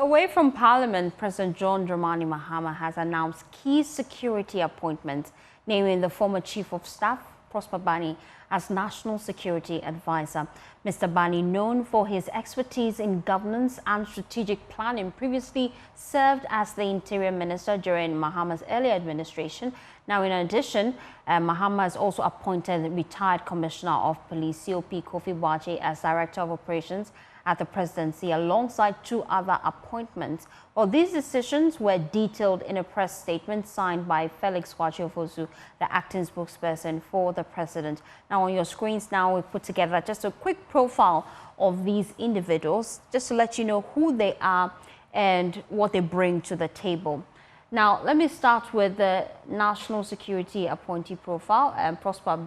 away from Parliament, President John Dramani Mahama has announced key security appointments, naming the former Chief of Staff, Prosper Bani, as National Security Advisor. Mr. Bani, known for his expertise in governance and strategic planning, previously served as the Interior Minister during Mahama's earlier administration. Now, in addition, Mahama has also appointed retired Commissioner of Police, COP Kofi Boakye, as Director of Operations at the presidency, alongside two other appointments. Well, these decisions were detailed in a press statement signed by Felix Kwakye-Ofosu, the acting spokesperson for the president. Now, on your screens now, we put together just a quick profile of these individuals, just to let you know who they are and what they bring to the table. Now, let me start with the National Security Appointee profile, Prosper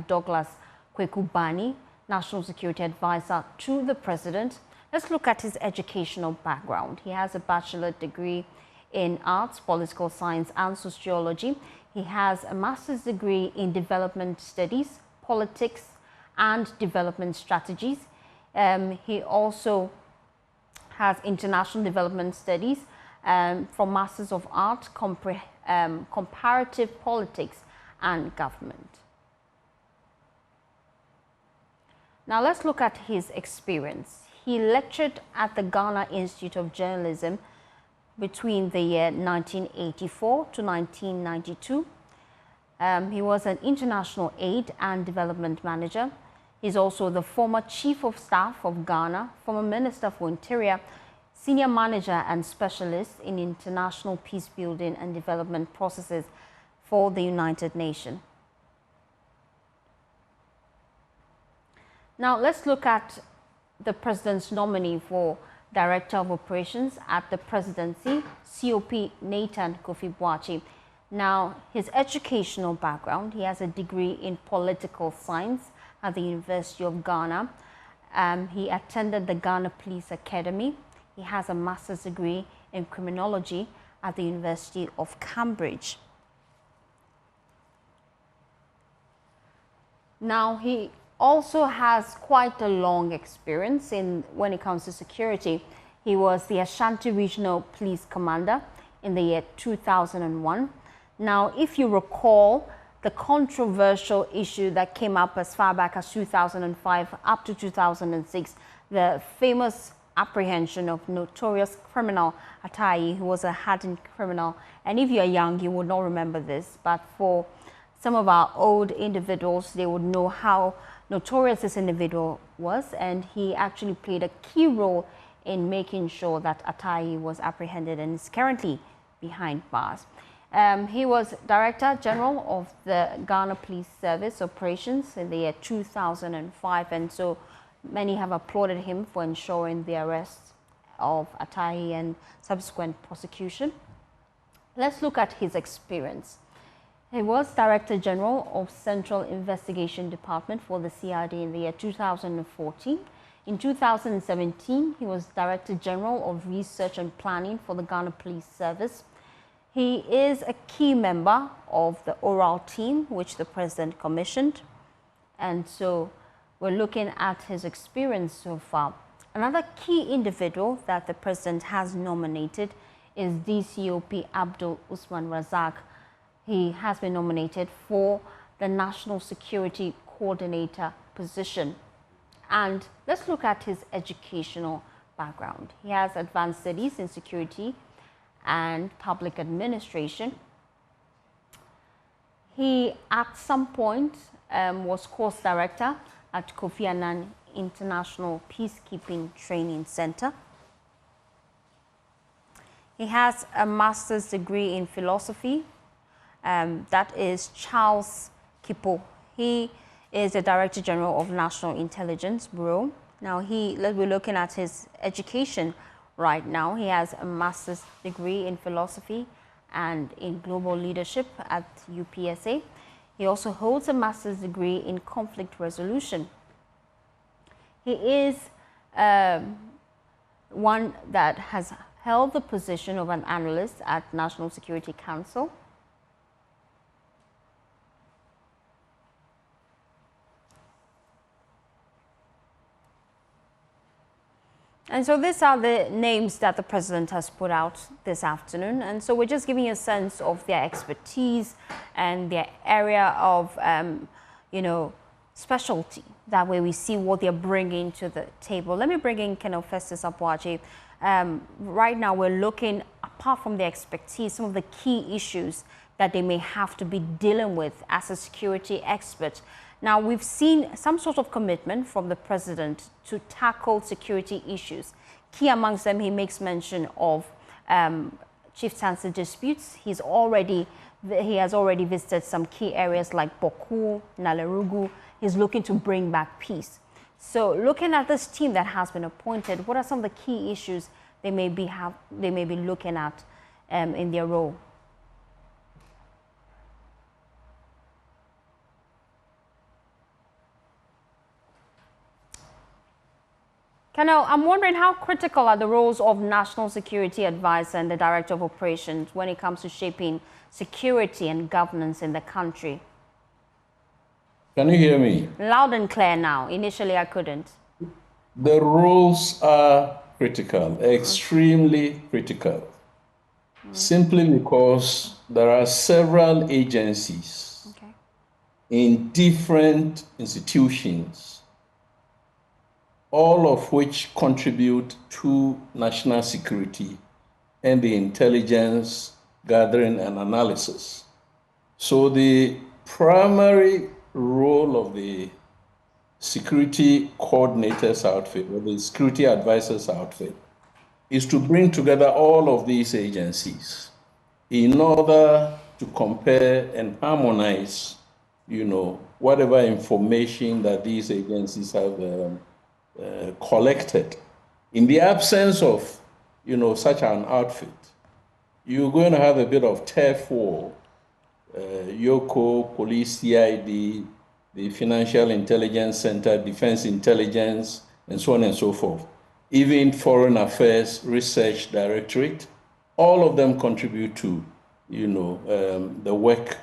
Douglas Kweku Bani, National Security Advisor to the President. Let's look at his educational background. He has a bachelor's degree in arts, political science, and sociology. He has a master's degree in development studies, politics, and development strategies. He also has international development studies from Masters of Art, Comparative Politics and Government. Now let's look at his experience. He lectured at the Ghana Institute of Journalism between the year 1984 to 1992. He was an international aid and development manager. He's also the former Chief of Staff of Ghana, former Minister for Interior, senior manager and specialist in international peace building and development processes for the United Nations. Now, let's look at the President's nominee for Director of Operations at the Presidency, COP Nathan Kofi Boakye. Now, his educational background, he has a degree in political science at the University of Ghana. He attended the Ghana Police Academy. He has a master's degree in criminology at the University of Cambridge. Now, he also has quite a long experience when it comes to security. He was the Ashanti Regional Police Commander in the year 2001. Now, if you recall, the controversial issue that came up as far back as 2005 up to 2006, the famous apprehension of notorious criminal Atai, who was a hardened criminal. And if you're young, you would not remember this, but for some of our old individuals, they would know how notorious this individual was, and he actually played a key role in making sure that Atai was apprehended and is currently behind bars. He was Director General of the Ghana Police Service Operations in the year 2005, and so many have applauded him for ensuring the arrest of Atai and subsequent prosecution. Let's look at his experience. He was Director General of Central Investigation Department for the CID in the year 2014. In 2017, he was Director General of Research and Planning for the Ghana Police Service. He is a key member of the oral team, which the President commissioned. And so we're looking at his experience so far. Another key individual that the President has nominated is DCOP Abdul Usman Razak. He has been nominated for the National Security Coordinator position. And let's look at his educational background. He has advanced studies in security and public administration. He, at some point, was course director at Kofi Annan International Peacekeeping Training Center. He has a master's degree in philosophy. That is Charles Kipo. He is the Director General of National Intelligence Bureau. Now, we're looking at his education right now. He has a master's degree in philosophy and in global leadership at UPSA. He also holds a master's degree in conflict resolution. He is one that has held the position of an analyst at National Security Council. And so these are the names that the president has put out this afternoon. And so we're just giving you a sense of their expertise and their area of, specialty. That way we see what they're bringing to the table. Let me bring in Colonel Festus Abuaji. Right now we're looking, apart from their expertise, some of the key issues that they may have to be dealing with as a security expert. Now, we've seen some sort of commitment from the president to tackle security issues. Key amongst them, he makes mention of chieftaincy disputes. He has already visited some key areas like Boku, Nalerugu. He's looking to bring back peace. So, looking at this team that has been appointed, what are some of the key issues they may be looking at in their role? Colonel, I'm wondering how critical are the roles of National Security Advisor and the Director of Operations when it comes to shaping security and governance in the country? Can you hear me? Loud and clear now. Initially, I couldn't. The roles are critical, extremely critical, simply because there are several agencies in different institutions, all of which contribute to national security and the intelligence gathering and analysis. So the primary role of the security coordinators outfit or the security advisors outfit is to bring together all of these agencies in order to compare and harmonize, whatever information that these agencies have collected. In the absence of, such an outfit, you're going to have a bit of turf war. Yoko, Police, CID, the Financial Intelligence Center, Defense Intelligence, and so on and so forth. Even Foreign Affairs Research Directorate, all of them contribute to, the work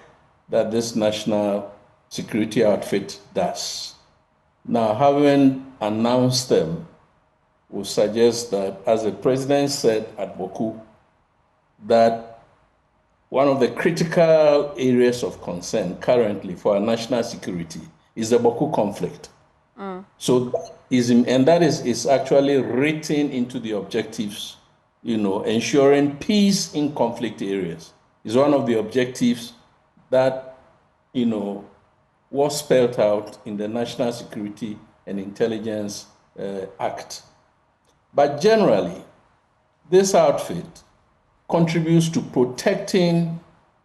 that this national security outfit does. Now, having announced them, we suggest that, as the president said at Boku, that one of the critical areas of concern currently for our national security is the Boku conflict. So, that is actually written into the objectives, ensuring peace in conflict areas is one of the objectives that, was spelled out in the National Security and Intelligence Act. But generally, this outfit contributes to protecting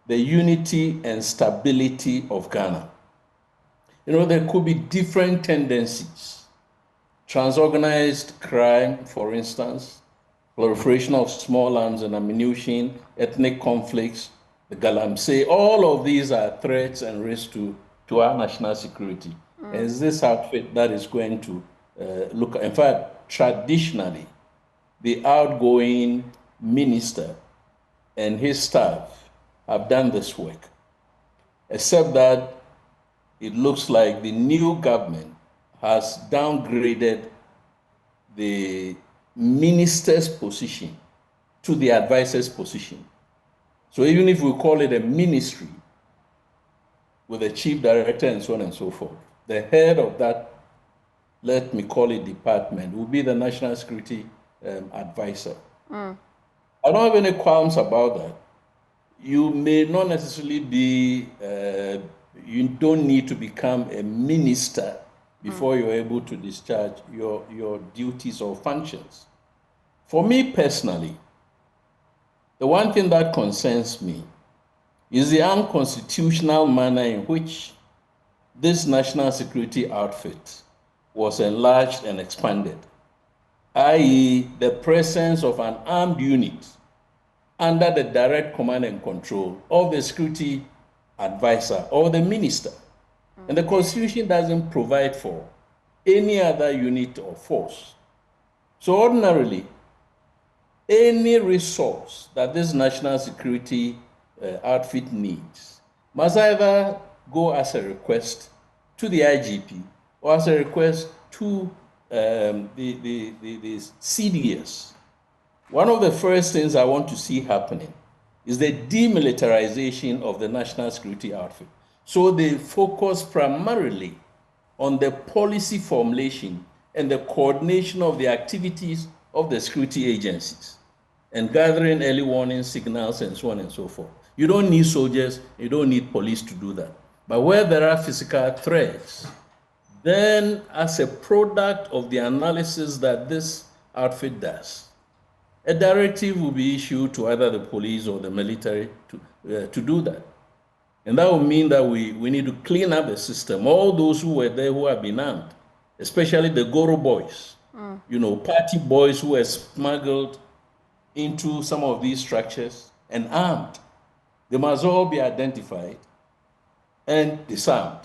the unity and stability of Ghana. There could be different tendencies. Transorganized crime, for instance, proliferation of small arms and ammunition, ethnic conflicts, the Galamsey, all of these are threats and risks to our national security. And it's this outfit that is going to look, in fact, traditionally, the outgoing minister and his staff have done this work, except that it looks like the new government has downgraded the minister's position to the advisor's position. So even if we call it a ministry with a chief director and so on and so forth, the head of that, let me call it department, will be the national security advisor. I don't have any qualms about that. You may not necessarily be, you don't need to become a minister before you're able to discharge your duties or functions. For me personally, the one thing that concerns me is the unconstitutional manner in which this national security outfit was enlarged and expanded, i.e., the presence of an armed unit under the direct command and control of the security advisor or the minister. And the Constitution doesn't provide for any other unit or force. So ordinarily, any resource that this national security outfit needs must either go as a request to the IGP or as a request to the CDS, one of the first things I want to see happening is the demilitarization of the national security outfit. So they focus primarily on the policy formulation and the coordination of the activities of the security agencies and gathering early warning signals and so on and so forth. You don't need soldiers, you don't need police to do that. But where there are physical threats, then as a product of the analysis that this outfit does, a directive will be issued to either the police or the military to do that. And that will mean that we need to clean up the system. All those who were there who have been armed, especially the Goro boys, party boys who were smuggled into some of these structures and armed. They must all be identified and disarmed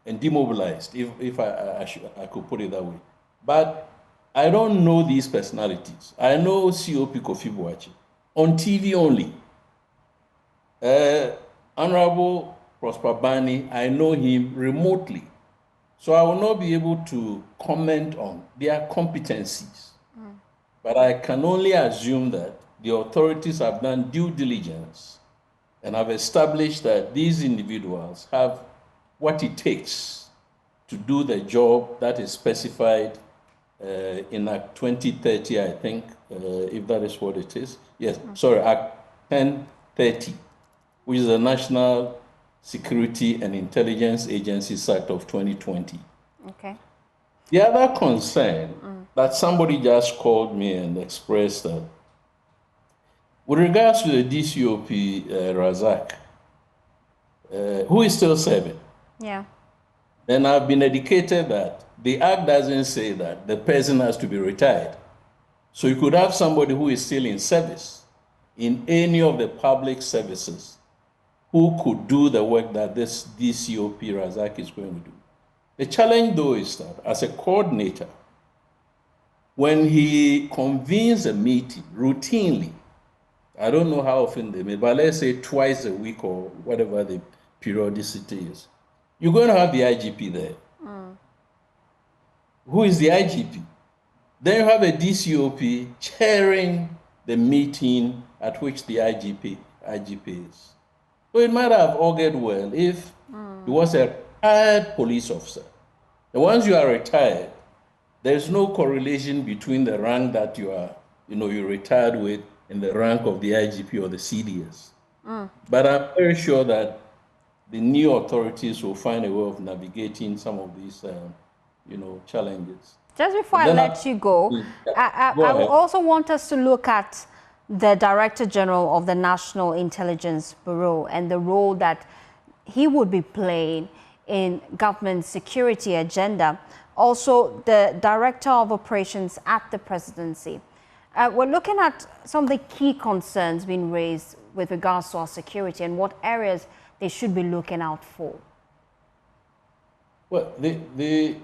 and demobilized, if I could put it that way. But I don't know these personalities. I know COP Kofi Boachi on TV only. Honorable Prosper Bani, I know him remotely. So I will not be able to comment on their competencies. But I can only assume that the authorities have done due diligence and have established that these individuals have what it takes to do the job that is specified in Act 2030, I think, if that is what it is. Yes, sorry, Act 1030, which is the National Security and Intelligence Agencies Act of 2020. Okay. The other concern that somebody just called me and expressed that with regards to the DCOP Razak, who is still serving. Yeah. Then I've been educated that the act doesn't say that the person has to be retired. So you could have somebody who is still in service in any of the public services who could do the work that this DCOP Razak is going to do. The challenge, though, is that as a coordinator, when he convenes a meeting routinely, I don't know how often they meet, but let's say twice a week or whatever the periodicity is, you're going to have the IGP there. Who is the IGP? Then you have a DCOP chairing the meeting at which the IGP is. So it might have augured well if he was a retired police officer. And once you are retired, there's no correlation between the rank that you're retired with and the rank of the IGP or the CDS. But I'm very sure that the new authorities will find a way of navigating some of these, challenges. Just before I let you go, I also want us to look at the Director General of the National Intelligence Bureau and the role that he would be playing in government security agenda. Also, the Director of Operations at the Presidency. We're looking at some of the key concerns being raised with regards to our security and what areas they should be looking out for. Well, the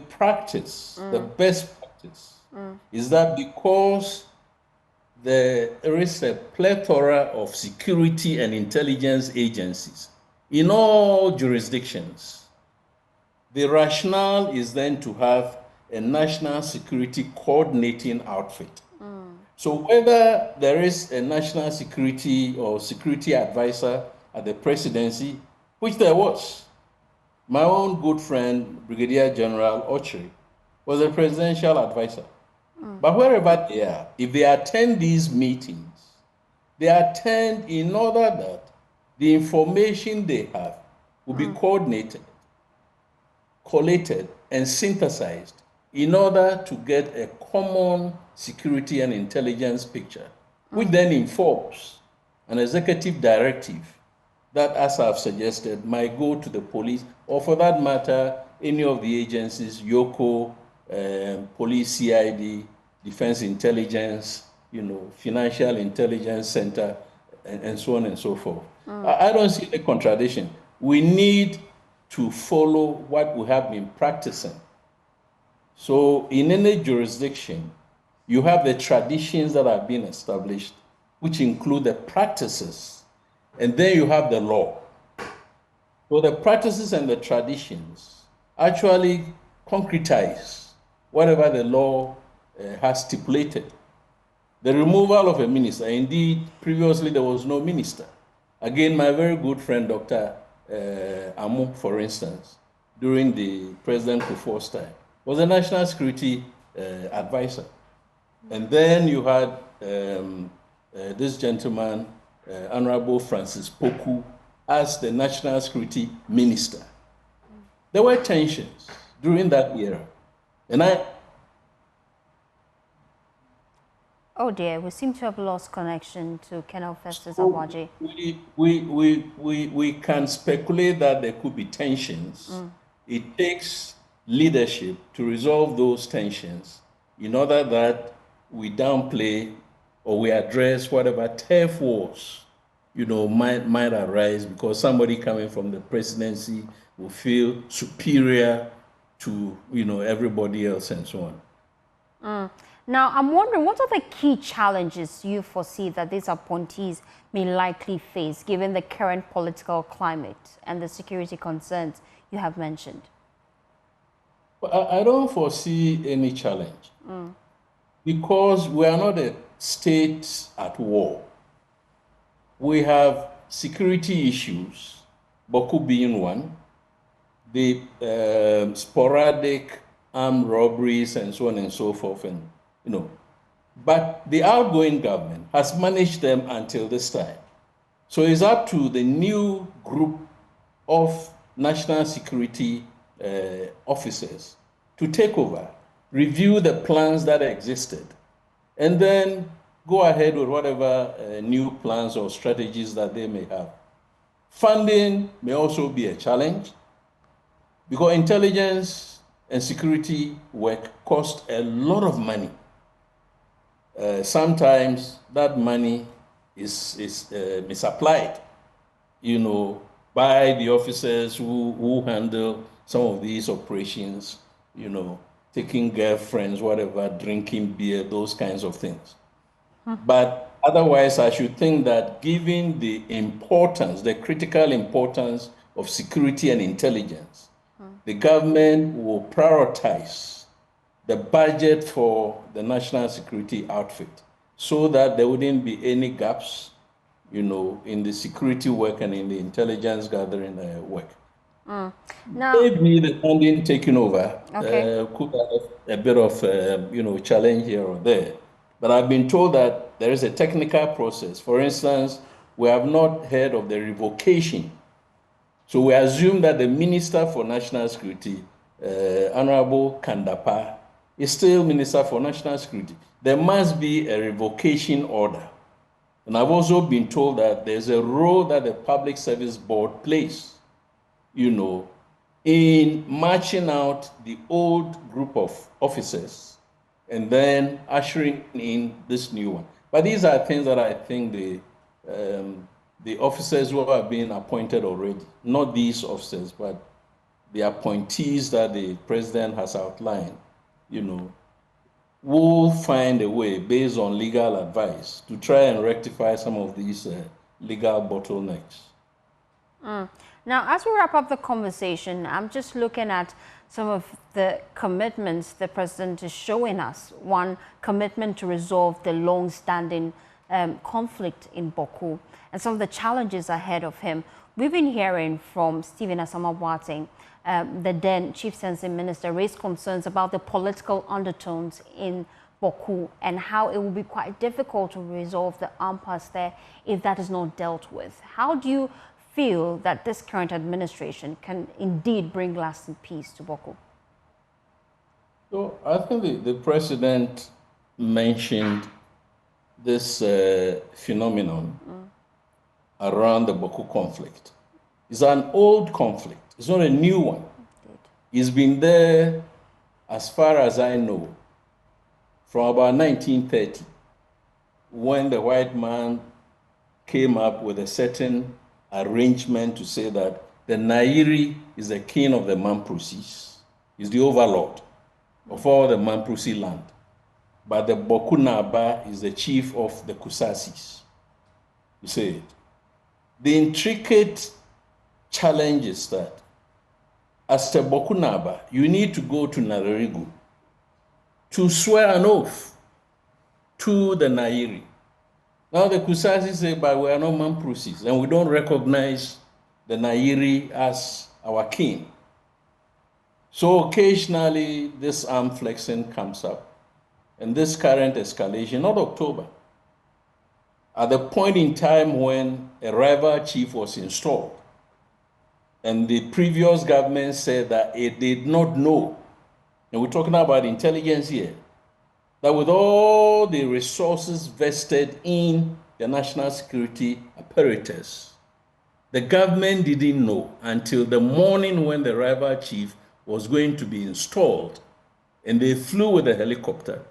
practice, the best practice, is that because there is a plethora of security and intelligence agencies in all jurisdictions, the rationale is then to have a national security coordinating outfit. So whether there is a national security or security advisor at the presidency, which there was, my own good friend, Brigadier General Ochre, was a presidential advisor. But wherever they are, if they attend these meetings, they attend in order that the information they have will be coordinated, collated, and synthesized in order to get a common security and intelligence picture, which then informs an executive directive that, as I've suggested, might go to the police, or for that matter, any of the agencies, YOCO, Police, CID, Defense Intelligence, Financial Intelligence Center, and so on and so forth. I don't see the contradiction. We need to follow what we have been practicing. So in any jurisdiction, you have the traditions that have been established, which include the practices, and then you have the law. So the practices and the traditions actually concretize whatever the law has stipulated. The removal of a minister, indeed, previously there was no minister. Again, my very good friend, Dr. Amu, for instance, during the President Kufuor's time, was a national security advisor. And then you had this gentleman, Honorable Francis Poku, as the national security minister. There were tensions during that era. And oh dear, we seem to have lost connection to Colonel Festus Awaji. We can speculate that there could be tensions. It takes leadership to resolve those tensions in order that we downplay or we address whatever turf wars, might arise because somebody coming from the presidency will feel superior to, everybody else and so on. Now, I'm wondering, what are the key challenges you foresee that these appointees may likely face, given the current political climate and the security concerns you have mentioned? Well, I don't foresee any challenge because we are not a state at war. We have security issues, Boko being one, the sporadic armed robberies and so on and so forth, and but the outgoing government has managed them until this time. So it's up to the new group of national security officers to take over, review the plans that existed, and then go ahead with whatever new plans or strategies that they may have. Funding may also be a challenge because intelligence and security work cost a lot of money. Sometimes that money is misapplied, by the officers who handle some of these operations, taking girlfriends, whatever, drinking beer, those kinds of things. But otherwise, I should think that given the importance, the critical importance of security and intelligence, the government will prioritize the budget for the national security outfit so that there wouldn't be any gaps, in the security work and in the intelligence gathering work. Now, Maybe the funding taking over okay. could have a bit of, challenge here or there. But I've been told that there is a technical process. For instance, we have not heard of the revocation. So we assume that the Minister for National Security, Honorable Kandapa, is still Minister for National Security. There must be a revocation order. And I've also been told that there's a role that the Public Service Board plays, in marching out the old group of officers and then ushering in this new one. But these are things that I think the officers who have been appointed already, not these officers, but the appointees that the president has outlined, will find a way based on legal advice to try and rectify some of these legal bottlenecks. Now, as we wrap up the conversation, I'm just looking at some of the commitments the president is showing us. One, commitment to resolve the long-standing conflict in Boko and some of the challenges ahead of him. We've been hearing from Stephen Asamoah-Boateng, the then Chief Sensing Minister, raised concerns about the political undertones in Boko and how it will be quite difficult to resolve the impasse there if that is not dealt with. How do you feel that this current administration can indeed bring lasting peace to Boko? So I think the president mentioned this phenomenon around the Boko conflict. It's an old conflict. It's not a new one. It's been there, as far as I know, from about 1930, when the white man came up with a certain arrangement to say that the Nairi is the king of the Mamprosis, is the overlord of all the Mamprosi land. But the Boku Naba is the chief of the Kusasis. You see it. The intricate challenge is that as Bokunaba, you need to go to Narerigu to swear an oath to the Nairi. Now the Kusasi say, but we are not Mamprusis, and we don't recognize the Nairi as our king. So occasionally this arm flexing comes up. And this current escalation, not October, at the point in time when a rival chief was installed, and the previous government said that it did not know, and we're talking about intelligence here, that with all the resources vested in the national security apparatus, the government didn't know until the morning when the rival chief was going to be installed, and they flew with a helicopter,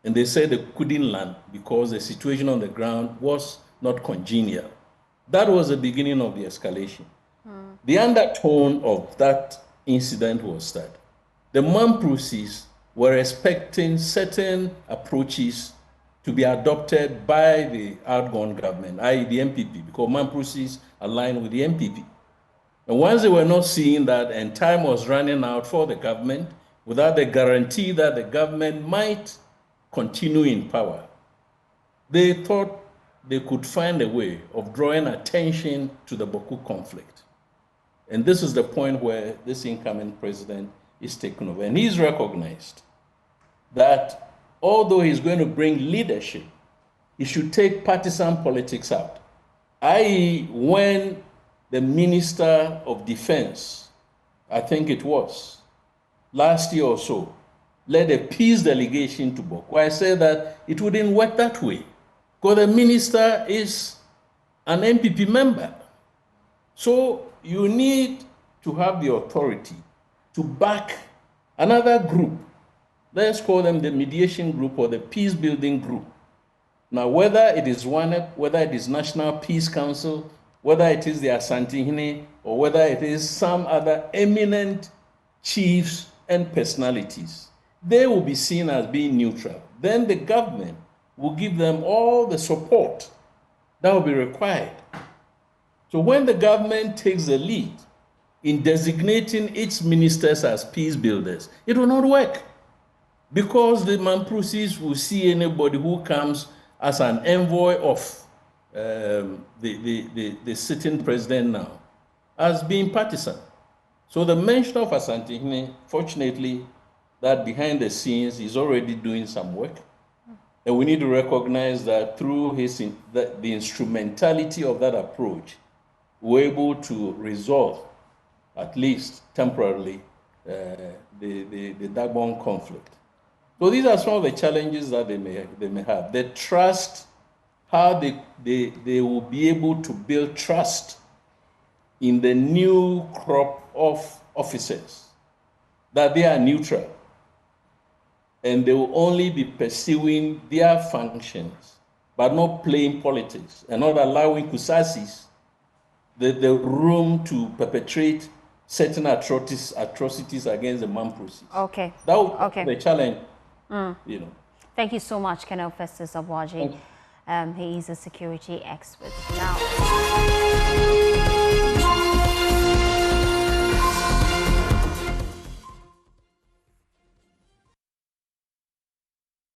and they said they couldn't land because the situation on the ground was not congenial. That was the beginning of the escalation. The undertone of that incident was that the Mamprusis were expecting certain approaches to be adopted by the outgone government, i.e. the MPP, because Mamprusis aligned with the MPP. And once they were not seeing that and time was running out for the government, without the guarantee that the government might continue in power, they thought they could find a way of drawing attention to the Boku conflict. And this is the point where this incoming president is taken over. And he's recognized that although he's going to bring leadership, he should take partisan politics out. I.e., when the Minister of Defense, I think it was, last year or so, led a peace delegation to Boku, I said that it wouldn't work that way, because the minister is an MPP member. So you need to have the authority to back another group. Let's call them the mediation group or the peace building group. Now, whether it is WANEP, whether it is National Peace Council, whether it is the Asantehene, or whether it is some other eminent chiefs and personalities, they will be seen as being neutral. Then the government will give them all the support that will be required. So when the government takes the lead in designating its ministers as peace builders, it will not work, because the Mamprusis will see anybody who comes as an envoy of the sitting president now as being partisan. So the mention of Asantehene, fortunately, that behind the scenes is already doing some work. And we need to recognize that through the instrumentality of that approach, we're able to resolve, at least temporarily, the Dagbon conflict. So these are some of the challenges that they may have. The trust, how they will be able to build trust in the new crop of officers, that they are neutral, and they will only be pursuing their functions, but not playing politics, and not allowing Kusasis the room to perpetrate certain atrocities against the Mamprusis. Okay. That will be the challenge, you know. Thank you so much, Colonel Festus Obwaji. He is a security expert. Now.